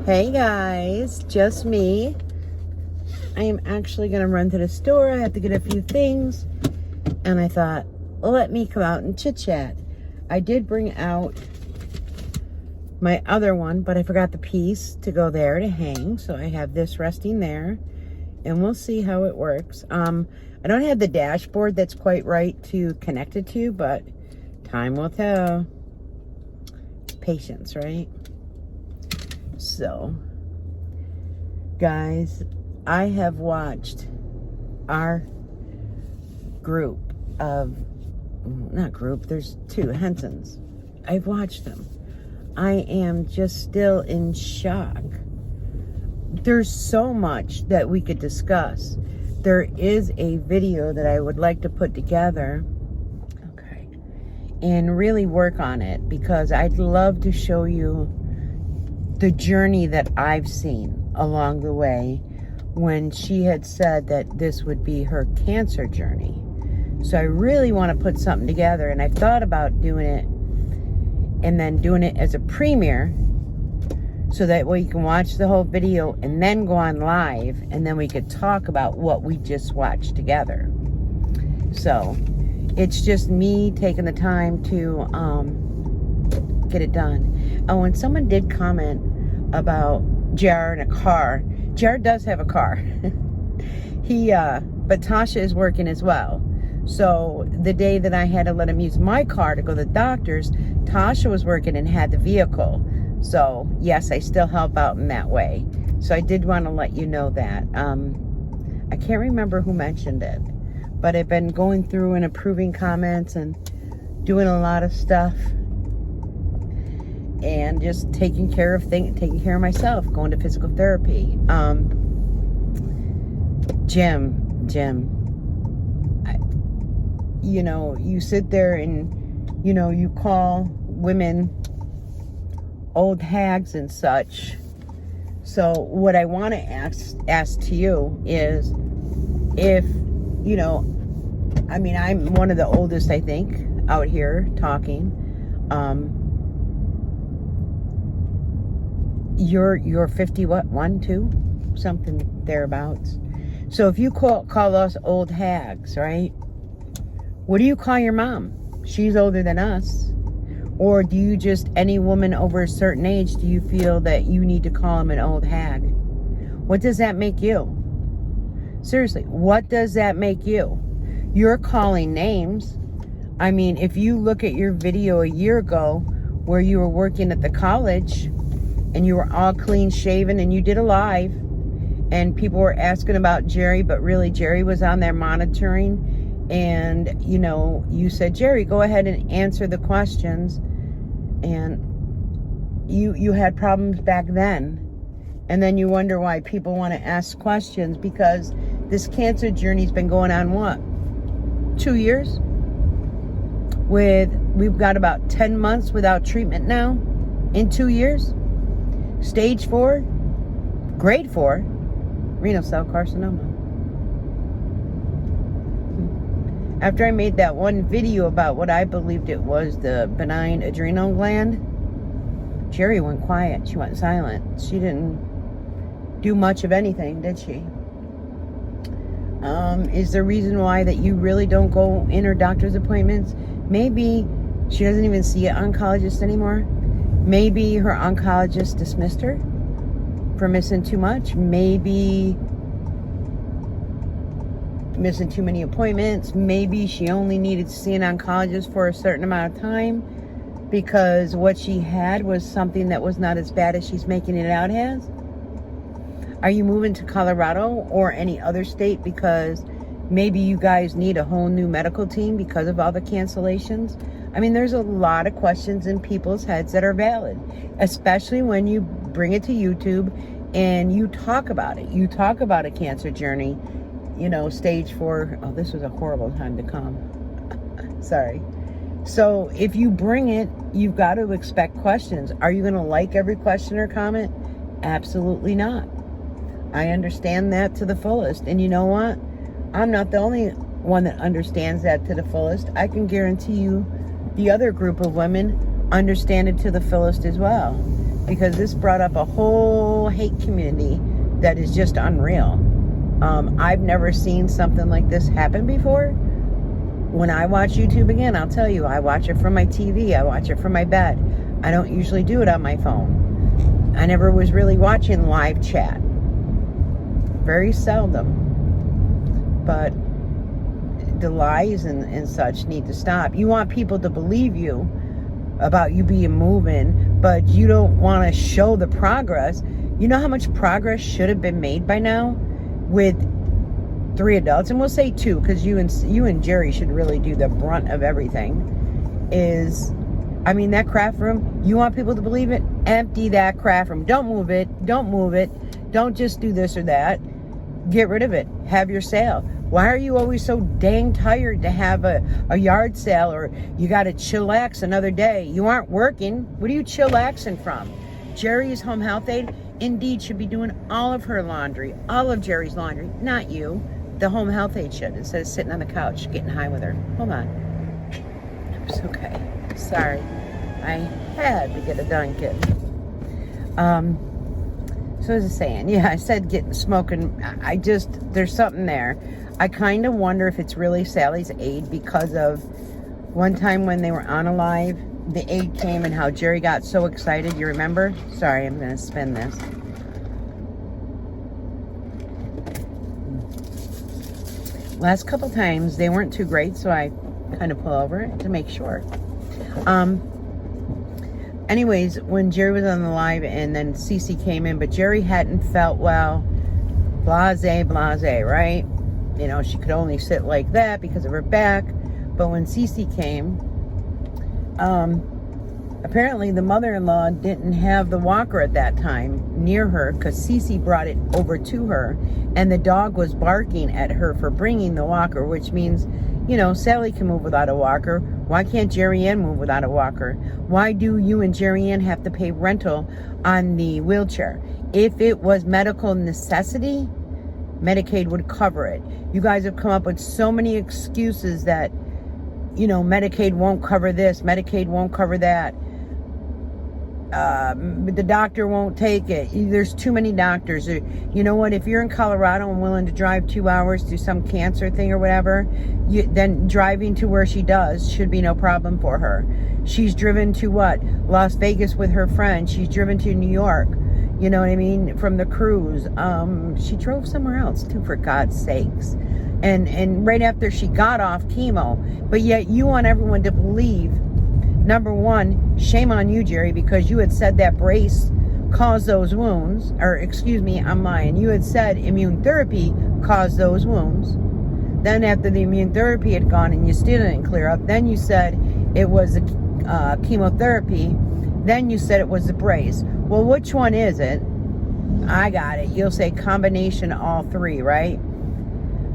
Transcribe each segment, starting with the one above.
Hey guys, just me. I am actually going to run to the store. I have to get a few things. And I thought, well, let me come out and chit chat. I did bring out my other one, but I forgot the piece to go there to hang. So I have this resting there. And we'll see how it works. I don't have the dashboard that's quite right to connect it to, but time will tell. Patience, right? So, guys, I have watched our group of, not group, there's two, Hensons. I've watched them. I am just still in shock. There's so much that we could discuss. There is a video that I would like to put together, okay, and really work on it, because I'd love to show you the journey that I've seen along the way when she had said that this would be her cancer journey. So I really want to put something together, and I thought about doing it and then doing it as a premiere, so that way you can watch the whole video and then go on live, and then we could talk about what we just watched together. So it's just me taking the time to get it done. Oh, and someone did comment about JR in a car. JR does have a car. But Tasha is working as well. So the day that I had to let him use my car to go to the doctor's, Tasha was working and had the vehicle. So yes, I still help out in that way. So I did want to let you know that. I can't remember who mentioned it, but I've been going through and approving comments and doing a lot of stuff, and just taking care of myself, going to physical therapy. Jim, you sit there and, you call women old hags and such. So what I want to ask to you is, if, I'm one of the oldest, I think, out here talking. You're 50, what, 1, 2, something thereabouts. So if you call us old hags, right? What do you call your mom? She's older than us. Or do you just, any woman over a certain age, do you feel that you need to call them an old hag? What does that make you? Seriously, what does that make you? You're calling names. I mean, if you look at your video a year ago where you were working at the college and you were all clean shaven and you did a live and people were asking about Jerry, but really Jerry was on there monitoring. And, you said, Jerry, go ahead and answer the questions. And you had problems back then. And then you wonder why people want to ask questions, because this cancer journey's been going on, what, 2 years? We've got about 10 months without treatment now in 2 years. Stage 4, grade 4, renal cell carcinoma. After I made that one video about what I believed it was, the benign adrenal gland, Jerry went quiet. She went silent. She didn't do much of anything, did she? Is the reason why that you really don't go in her doctor's appointments? Maybe she doesn't even see an oncologist anymore. Maybe her oncologist dismissed her for missing too much. Maybe missing too many appointments. Maybe she only needed to see an oncologist for a certain amount of time because what she had was something that was not as bad as she's making it out as. Are you moving to Colorado or any other state because maybe you guys need a whole new medical team because of all the cancellations? I mean, there's a lot of questions in people's heads that are valid, especially when you bring it to YouTube and you talk about it. You talk about a cancer journey, stage 4. Oh, this was a horrible time to come. Sorry. So if you bring it, you've got to expect questions. Are you going to like every question or comment? Absolutely not. I understand that to the fullest. And you know what? I'm not the only one that understands that to the fullest. I can guarantee you the other group of women understand it to the fullest as well. because this brought up a whole hate community that is just unreal. I've never seen something like this happen before. When I watch YouTube again, I'll tell you, I watch it from my TV. I watch it from my bed. I don't usually do it on my phone. I never was really watching live chat. Very seldom. But the lies and such need to stop. You want people to believe you about you being moving, but you don't want to show the progress. You know how much progress should have been made by now with 3 adults, and we'll say 2 because you and Jerry should really do the brunt of everything. That craft room, you want people to believe it? Empty that craft room. Don't move it. Don't just do this or that. Get rid of it. Have your sale. Why are you always so dang tired to have a yard sale, or you got to chillax another day? You aren't working. What are you chillaxing from? Jerry's home health aide indeed should be doing all of her laundry, all of Jerry's laundry, not you. The home health aide should, instead of sitting on the couch getting high with her. Hold on. It's okay. Sorry. I had to get it done, kid. So as I was saying, yeah, I said smoking. There's something there. I kind of wonder if it's really Sally's aide, because of one time when they were on a live, the aide came and how Jerry got so excited. You remember? Sorry, I'm going to spin this. Last couple times, they weren't too great, so I kind of pull over to make sure. Anyways, when Jerry was on the live and then Cece came in, but Jerry hadn't felt well, blase, right? You know, she could only sit like that because of her back. But when Cece came, apparently the mother-in-law didn't have the walker at that time near her, because Cece brought it over to her, and the dog was barking at her for bringing the walker, which means, you know, Sally can move without a walker. Why can't Jerry Ann move without a walker? Why do you and Jerry Ann have to pay rental on the wheelchair? If it was medical necessity, Medicaid would cover it. You guys have come up with so many excuses that, you know, Medicaid won't cover this, Medicaid won't cover that. The doctor won't take it. There's too many doctors. You know what? If you're in Colorado and willing to drive 2 hours to some cancer thing or whatever, then driving to where she does should be no problem for her. She's driven to what? Las Vegas with her friend. She's driven to New York. You know what I mean? From the cruise. She drove somewhere else too, for God's sakes. And right after she got off chemo. But yet you want everyone to believe, number one, shame on you, Jerry, because you had said that brace caused those wounds. Or, excuse me, I'm lying. You had said immune therapy caused those wounds. Then after the immune therapy had gone and you still didn't clear up, then you said it was the chemotherapy. Then you said it was the brace. Well, which one is it? I got it. You'll say combination all 3, right?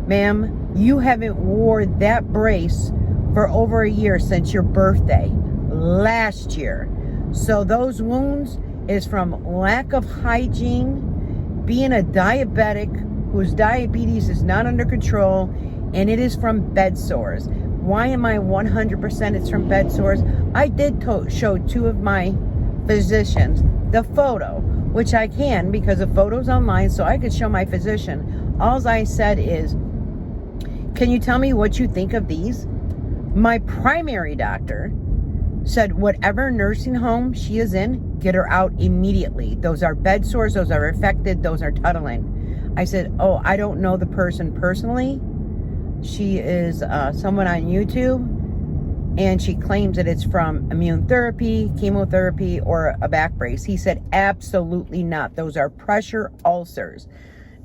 Ma'am, you haven't wore that brace for over a year since your birthday last year. So those wounds is from lack of hygiene, being a diabetic whose diabetes is not under control, and it is from bed sores. Why am I 100% it's from bed sores? I did show 2 of my physicians the photo, which I can because the photo's online, so I could show my physician. All I said is, can you tell me what you think of these? My primary doctor said whatever nursing home she is in, get her out immediately. Those are bed sores, those are infected, those are tuttling. I said, oh, I don't know the person personally. She is someone on YouTube, and she claims that it's from immune therapy, chemotherapy, or a back brace. He said, absolutely not. Those are pressure ulcers.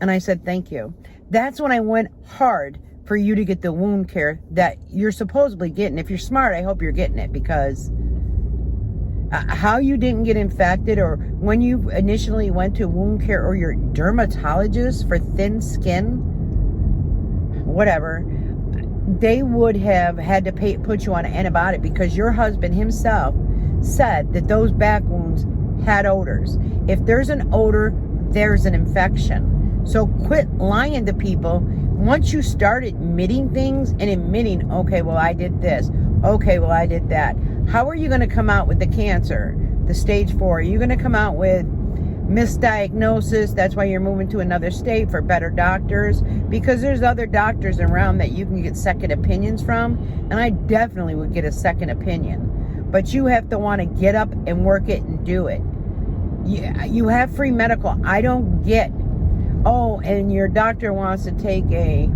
And I said, thank you. That's when I went hard for you to get the wound care that you're supposedly getting. If you're smart, I hope you're getting it, because how you didn't get infected, or when you initially went to wound care or your dermatologist for thin skin, whatever, they would have had to put you on an antibiotic, because your husband himself said that those back wounds had odors. If there's an odor, there's an infection. So quit lying to people. Once you start admitting things and admitting, okay, well, I did this. Okay, well, I did that. How are you going to come out with the cancer, the stage 4. Are you going to come out with misdiagnosis? That's why you're moving to another state for better doctors, because there's other doctors around that you can get second opinions from, and I definitely would get a second opinion. But you have to want to get up and work it and do it. You have free medical. I don't get, oh, and your doctor wants to take a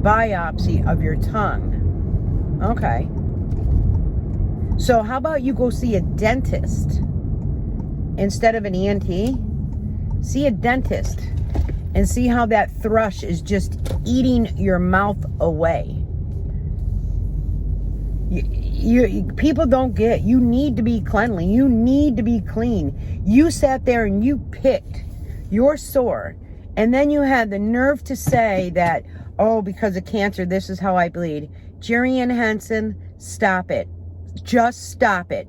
biopsy of your tongue. Okay. So how about you go see a dentist instead of an ENT? See a dentist and see how that thrush is just eating your mouth away. People don't get, you need to be cleanly. You need to be clean. You sat there and you picked your sore, and then you had the nerve to say that, oh, because of cancer, this is how I bleed. Jerry and Henson, stop it. Just stop it.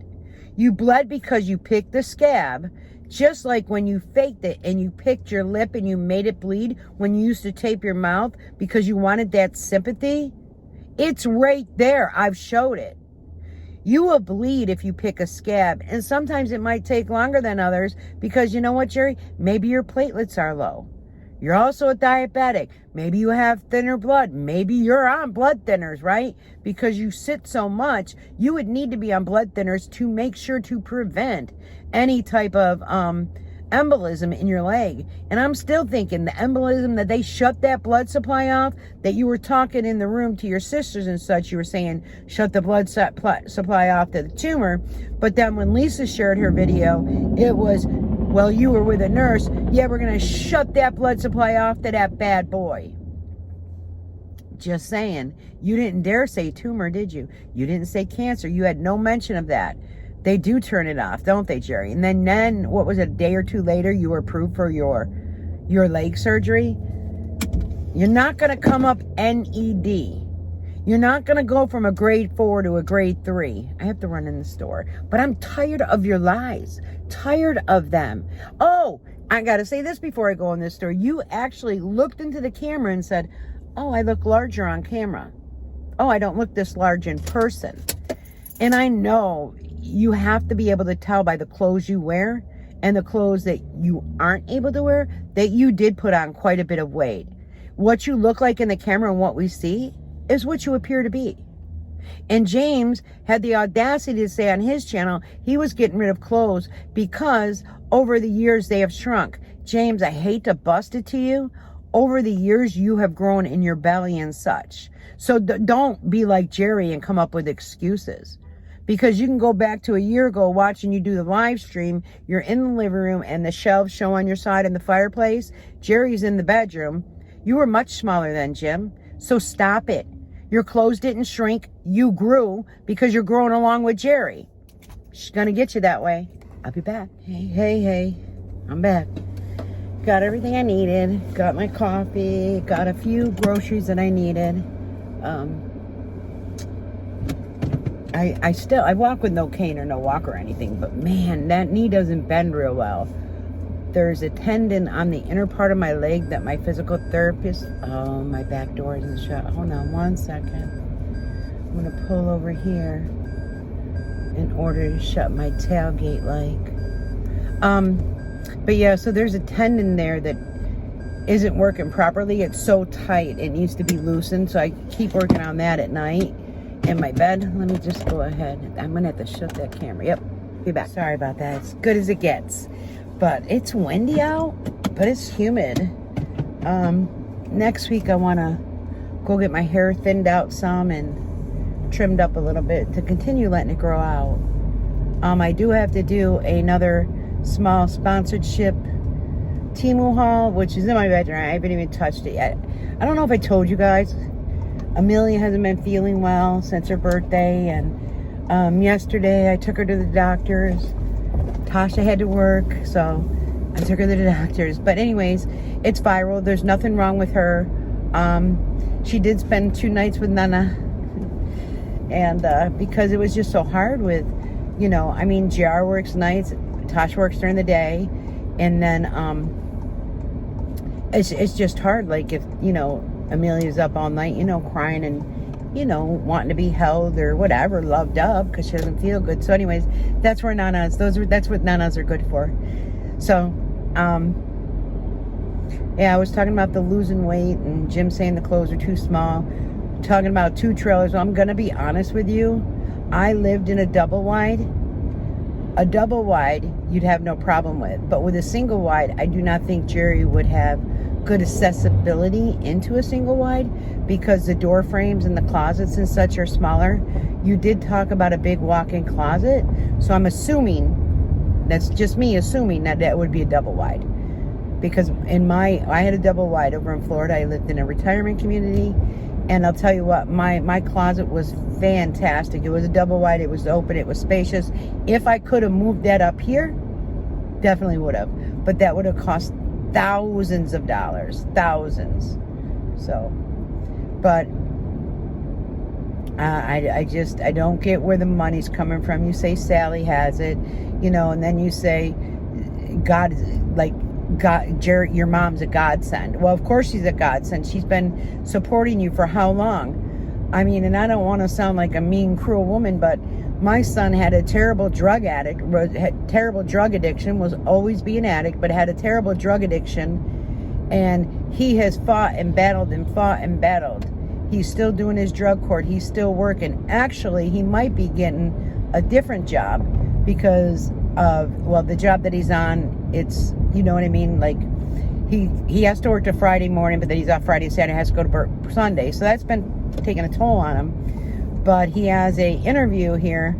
You bled because you picked the scab, just like when you faked it and you picked your lip and you made it bleed when you used to tape your mouth because you wanted that sympathy. It's right there. I've showed it. You will bleed if you pick a scab, and sometimes it might take longer than others because you know what, Jerry? Maybe your platelets are low. You're also a diabetic. Maybe you have thinner blood. Maybe you're on blood thinners, right? Because you sit so much, you would need to be on blood thinners to make sure to prevent any type of embolism in your leg. And I'm still thinking the embolism, that they shut that blood supply off, that you were talking in the room to your sisters and such, you were saying shut the blood supply off to the tumor. But then when Lisa shared her video, it was, well, you were with a nurse. Yeah, we're going to shut that blood supply off to that bad boy. Just saying. You didn't dare say tumor, did you? You didn't say cancer. You had no mention of that. They do turn it off, don't they, Jerry? And then what was it, a day or two later, you were approved for your leg surgery? You're not going to come up NED. You're not going to go from a grade 4 to a grade 3. I have to run in the store. But I'm tired of your lies. Tired of them. Oh, I got to say this before I go in this store. You actually looked into the camera and said, oh, I look larger on camera. Oh, I don't look this large in person. And I know you have to be able to tell by the clothes you wear and the clothes that you aren't able to wear that you did put on quite a bit of weight. What you look like in the camera and what we see is what you appear to be. And James had the audacity to say on his channel he was getting rid of clothes because over the years they have shrunk. James, I hate to bust it to you. Over the years you have grown in your belly and such. So don't be like Jerry and come up with excuses. Because you can go back to a year ago watching you do the live stream. You're in the living room and the shelves show on your side in the fireplace. Jerry's in the bedroom. You were much smaller then, Jim. So stop it. Your clothes didn't shrink. You grew because you're growing along with Jerry. She's going to get you that way. I'll be back. Hey. I'm back. Got everything I needed. Got my coffee. Got a few groceries that I needed. I walk with no cane or no walker or anything, but man, that knee doesn't bend real well. There's a tendon on the inner part of my leg that my physical therapist, oh, my back door isn't shut. Hold on one second. I'm going to pull over here in order to shut my tailgate like. But yeah, so there's a tendon there that isn't working properly. It's so tight. It needs to be loosened. So I keep working on that at night in my bed. Let me just go ahead. I'm going to have to shut that camera. Yep. Be back. Sorry about that. It's good as it gets. But it's windy out, but it's humid. Next week I want to go get my hair thinned out some and trimmed up a little bit to continue letting it grow out. I do have to do another small sponsorship Temu haul, which is in my bedroom. I haven't even touched it yet. I don't know if I told you guys, Amelia hasn't been feeling well since her birthday, and yesterday I took her to the doctor's. Tasha had to work, so I took her to the doctors. But anyways, it's viral. There's nothing wrong with her. She did spend 2 nights with Nana. And because it was just so hard with, JR works nights, Tasha works during the day. And then it's just hard. Like if, Amelia's up all night, crying and wanting to be held or whatever, loved up, because she doesn't feel good. So anyways, that's where nanas, that's what nanas are good for. So, yeah, I was talking about the losing weight and Jim saying the clothes are too small. Talking about 2 trailers. Well, I'm going to be honest with you. I lived in a double wide. A double wide, you'd have no problem with. But with a single wide, I do not think Jerry would have good accessibility into a single wide because the door frames and the closets and such are smaller. You did talk about a big walk-in closet. So I'm assuming, that's just me assuming, that would be a double wide. Because I had a double wide over in Florida. I lived in a retirement community. And I'll tell you what, my closet was fantastic. It was a double wide. It was open. It was spacious. If I could have moved that up here, definitely would have. But that would have cost thousands of dollars. Thousands. So, but I don't get where the money's coming from. You say Sally has it, and then you say God, Jared, your mom's a godsend. Well, of course she's a godsend. She's been supporting you for how long? I mean, and I don't want to sound like a mean, cruel woman, but my son had a terrible drug addiction, was always be an addict, but had a terrible drug addiction. And he has fought and battled and fought and battled. He's still doing his drug court. He's still working. Actually, he might be getting a different job because of, the job that he's on, it's, you know what I mean? Like, he has to work to Friday morning, but then he's off Friday and Saturday, has to go to work Sunday. So that's been taking a toll on him. But he has a interview here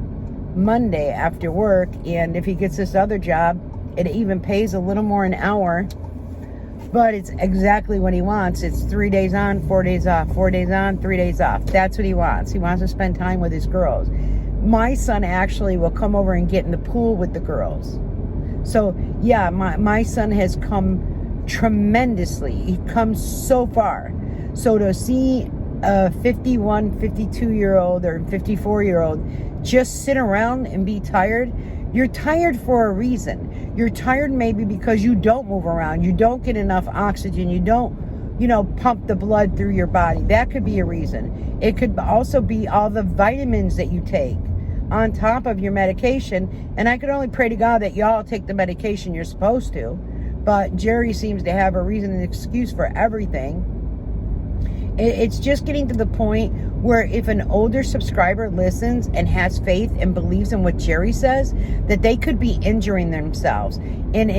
Monday after work, and if he gets this other job, it even pays a little more an hour. But it's exactly what he wants. It's 3 days on, 4 days off, 4 days on, 3 days off. That's what he wants. He wants to spend time with his girls. My son actually will come over and get in the pool with the girls. So, yeah, my son has come tremendously. He comes so far. So to see a 51, 52-year-old or 54-year-old just sit around and be tired, you're tired for a reason. You're tired maybe because you don't move around. You don't get enough oxygen. You don't, pump the blood through your body. That could be a reason. It could also be all the vitamins that you take on top of your medication. And I could only pray to God that y'all take the medication you're supposed to. But Jerry seems to have a reason and excuse for everything. It's just getting to the point where if an older subscriber listens and has faith and believes in what Jerry says, that they could be injuring themselves. And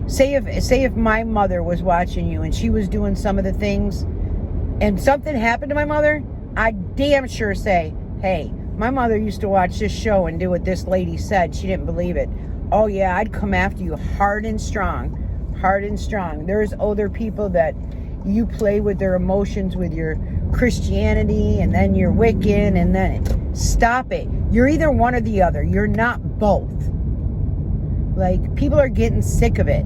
say if my mother was watching you and she was doing some of the things and something happened to my mother, I'd damn sure say, hey, my mother used to watch this show and do what this lady said. She didn't believe it. Oh yeah, I'd come after you hard and strong. Hard and strong. There's older people that you play with their emotions with your Christianity and then you're Wiccan and then stop it. You're either one or the other. You're not both. Like, people are getting sick of it.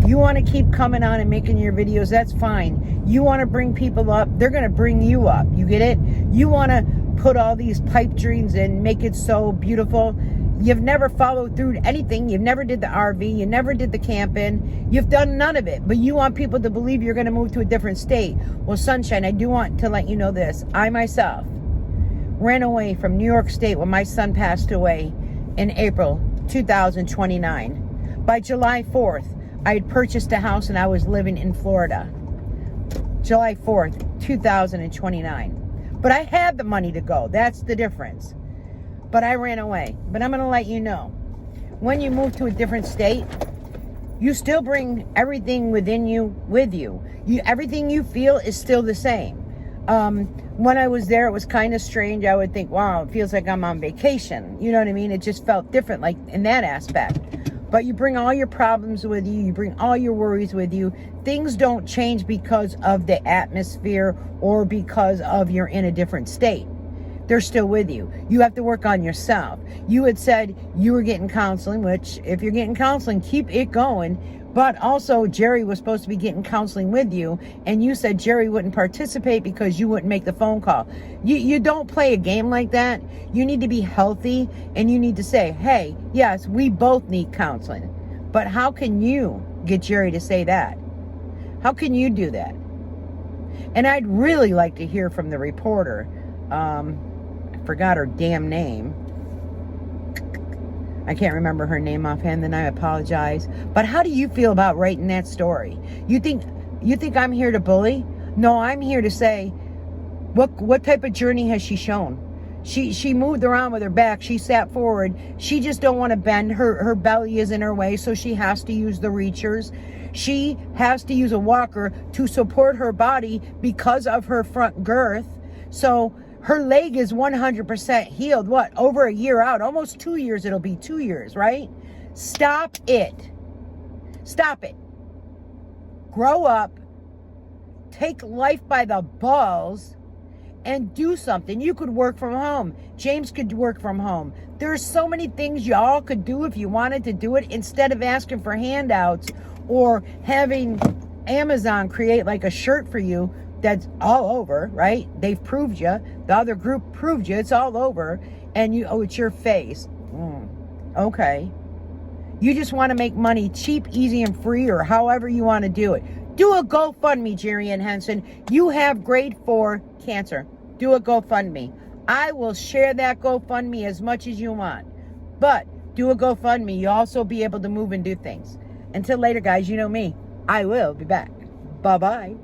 You want to keep coming on and making your videos, that's fine. You want to bring people up, they're going to bring you up. You get it? You want to put all these pipe dreams and make it so beautiful. You've never followed through anything. You've never did the RV. You never did the camping. You've done none of it. But you want people to believe you're going to move to a different state. Well, Sunshine, I do want to let you know this. I myself ran away from New York State when my son passed away in April 2029. By July 4th, I had purchased a house and I was living in Florida. July 4th, 2029. But I had the money to go. That's the difference. But I ran away. But I'm going to let you know. When you move to a different state, you still bring everything within you with you. Everything you feel is still the same. When I was there, it was kind of strange. I would think, wow, it feels like I'm on vacation. You know what I mean? It just felt different, like in that aspect. But you bring all your problems with you. You bring all your worries with you. Things don't change because of the atmosphere or because of you're in a different state. They're still with you. You have to work on yourself. You had said you were getting counseling, which if you're getting counseling, keep it going. But also Jerry was supposed to be getting counseling with you. And you said Jerry wouldn't participate because you wouldn't make the phone call. You don't play a game like that. You need to be healthy and you need to say, hey, yes, we both need counseling. But how can you get Jerry to say that? How can you do that? And I'd really like to hear from the reporter I forgot her damn name. I can't remember her name offhand, then I apologize. But how do you feel about writing that story? You think I'm here to bully? No, I'm here to say, what type of journey has she shown? She moved around with her back. She sat forward. She just don't want to bend. Her belly is in her way, so she has to use the reachers. She has to use a walker to support her body because of her front girth. So her leg is 100% healed. What? Over a year out. Almost 2 years. It'll be 2 years, right? Stop it. Stop it. Grow up. Take life by the balls and do something. You could work from home. James could work from home. There's so many things y'all could do if you wanted to do it, instead of asking for handouts or having Amazon create like a shirt for you that's all over, right? They've proved you. The other group proved you. It's all over. And it's your face. Okay. You just want to make money cheap, easy, and free, or however you want to do it. Do a GoFundMe, Jerry and Henson. You have grade 4 cancer. Do a GoFundMe. I will share that GoFundMe as much as you want. But do a GoFundMe. You'll also be able to move and do things. Until later, guys, you know me. I will be back. Bye-bye.